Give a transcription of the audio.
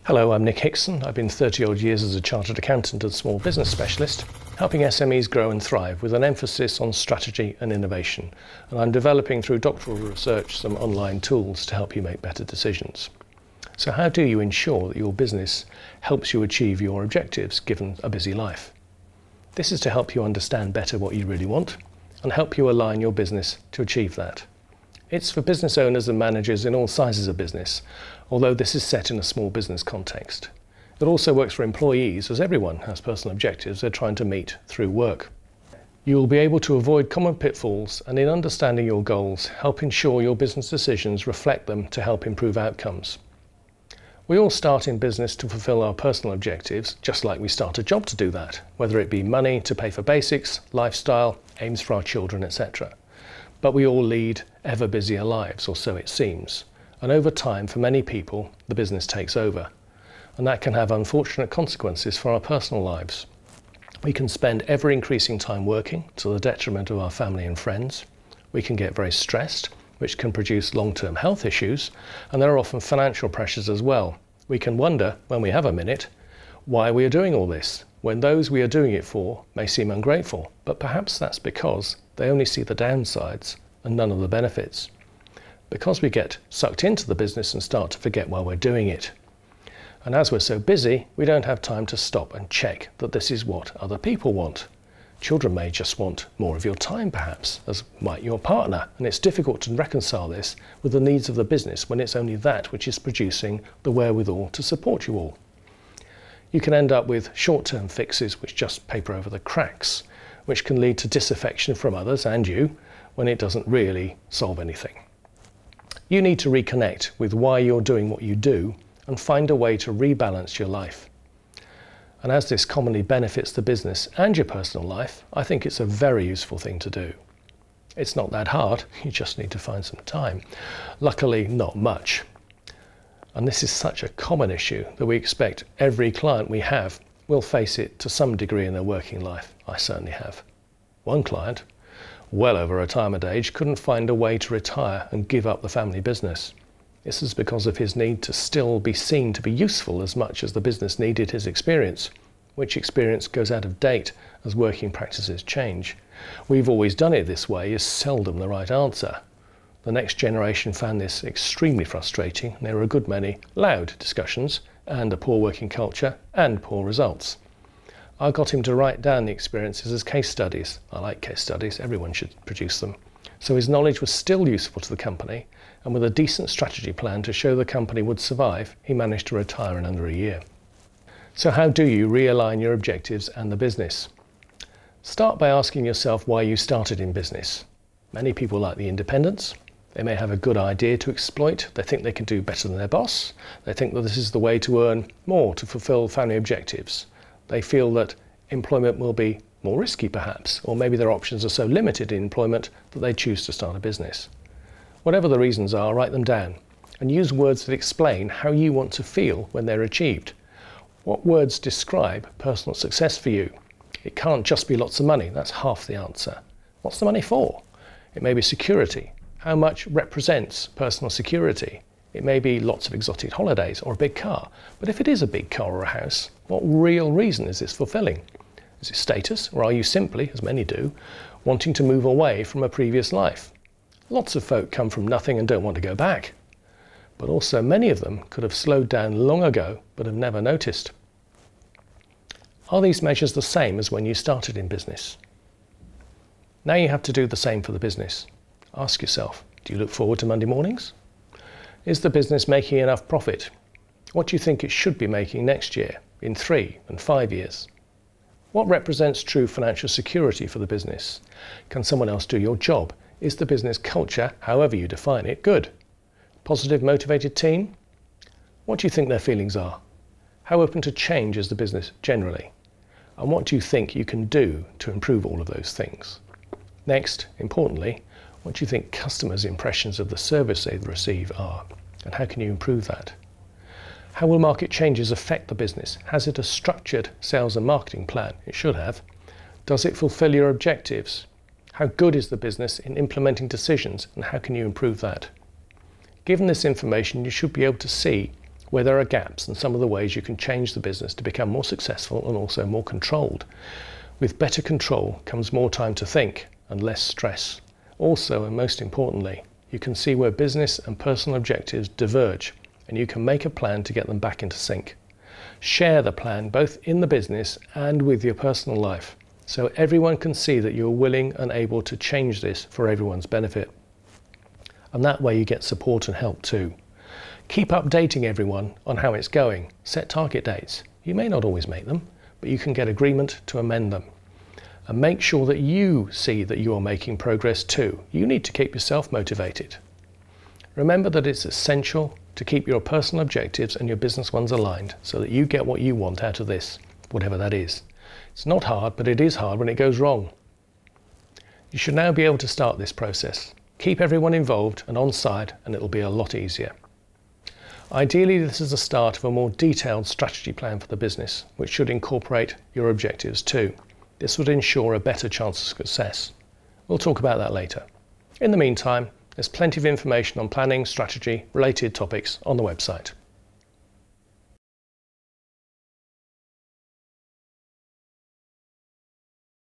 Hello, I'm Nick Hixson. I've been 30-odd years as a chartered accountant and small business specialist, helping SMEs grow and thrive with an emphasis on strategy and innovation. And I'm developing through doctoral research some online tools to help you make better decisions. So how do you ensure that your business helps you achieve your objectives given a busy life? This is to help you understand better what you really want and help you align your business to achieve that. It's for business owners and managers in all sizes of business, although this is set in a small business context. It also works for employees, as everyone has personal objectives they're trying to meet through work. You will be able to avoid common pitfalls and, in understanding your goals, help ensure your business decisions reflect them to help improve outcomes. We all start in business to fulfill our personal objectives, just like we start a job to do that, whether it be money to pay for basics, lifestyle, aims for our children, etc. But we all lead ever busier lives, or so it seems. And over time, for many people, the business takes over. And that can have unfortunate consequences for our personal lives. We can spend ever increasing time working to the detriment of our family and friends. We can get very stressed, which can produce long-term health issues. And there are often financial pressures as well. We can wonder, when we have a minute, why we are doing all this, when those we are doing it for may seem ungrateful. But perhaps that's because they only see the downsides and none of the benefits. Because we get sucked into the business and start to forget why we're doing it. And as we're so busy, we don't have time to stop and check that this is what other people want. Children may just want more of your time perhaps, as might your partner, and it's difficult to reconcile this with the needs of the business when it's only that which is producing the wherewithal to support you all. You can end up with short-term fixes which just paper over the cracks, which can lead to disaffection from others and you when it doesn't really solve anything. You need to reconnect with why you're doing what you do and find a way to rebalance your life. And as this commonly benefits the business and your personal life, I think it's a very useful thing to do. It's not that hard, you just need to find some time. Luckily, not much. And this is such a common issue that we expect every client we have will face it to some degree in their working life. I certainly have. One client, well over retirement age, couldn't find a way to retire and give up the family business. This is because of his need to still be seen to be useful as much as the business needed his experience, which experience goes out of date as working practices change. We've always done it this way is seldom the right answer. The next generation found this extremely frustrating. There were a good many loud discussions and a poor working culture and poor results. I got him to write down the experiences as case studies. I like case studies, everyone should produce them. So his knowledge was still useful to the company, and with a decent strategy plan to show the company would survive, he managed to retire in under a year. So how do you realign your objectives and the business? Start by asking yourself why you started in business. Many people like the independence. They may have a good idea to exploit. They think they can do better than their boss. They think that this is the way to earn more to fulfill family objectives. They feel that employment will be more risky perhaps, or maybe their options are so limited in employment that they choose to start a business. Whatever the reasons are, write them down and use words that explain how you want to feel when they're achieved. What words describe personal success for you? It can't just be lots of money, that's half the answer. What's the money for? It may be security. How much represents personal security? It may be lots of exotic holidays or a big car. But if it is a big car or a house, what real reason is this fulfilling? Is it status, or are you simply, as many do, wanting to move away from a previous life? Lots of folk come from nothing and don't want to go back. But also many of them could have slowed down long ago but have never noticed. Are these measures the same as when you started in business? Now you have to do the same for the business. Ask yourself, do you look forward to Monday mornings? Is the business making enough profit? What do you think it should be making next year, in 3 and 5 years? What represents true financial security for the business? Can someone else do your job? Is the business culture, however you define it, good? Positive, motivated team? What do you think their feelings are? How open to change is the business generally? And what do you think you can do to improve all of those things? Next, importantly, what do you think customers' impressions of the service they receive are? And how can you improve that? How will market changes affect the business? Has it a structured sales and marketing plan? It should have. Does it fulfill your objectives? How good is the business in implementing decisions, and how can you improve that? Given this information, you should be able to see where there are gaps and some of the ways you can change the business to become more successful and also more controlled. With better control comes more time to think and less stress. Also, and most importantly, you can see where business and personal objectives diverge, and you can make a plan to get them back into sync. Share the plan both in the business and with your personal life, so everyone can see that you're willing and able to change this for everyone's benefit. And that way you get support and help too. Keep updating everyone on how it's going. Set target dates. You may not always make them, but you can get agreement to amend them. And make sure that you see that you are making progress too. You need to keep yourself motivated. Remember that it's essential to keep your personal objectives and your business ones aligned so that you get what you want out of this, whatever that is. It's not hard, but it is hard when it goes wrong. You should now be able to start this process. Keep everyone involved and on side, and it'll be a lot easier. Ideally, this is the start of a more detailed strategy plan for the business, which should incorporate your objectives too. This would ensure a better chance of success. We'll talk about that later. In the meantime, there's plenty of information on planning, strategy, related topics on the website.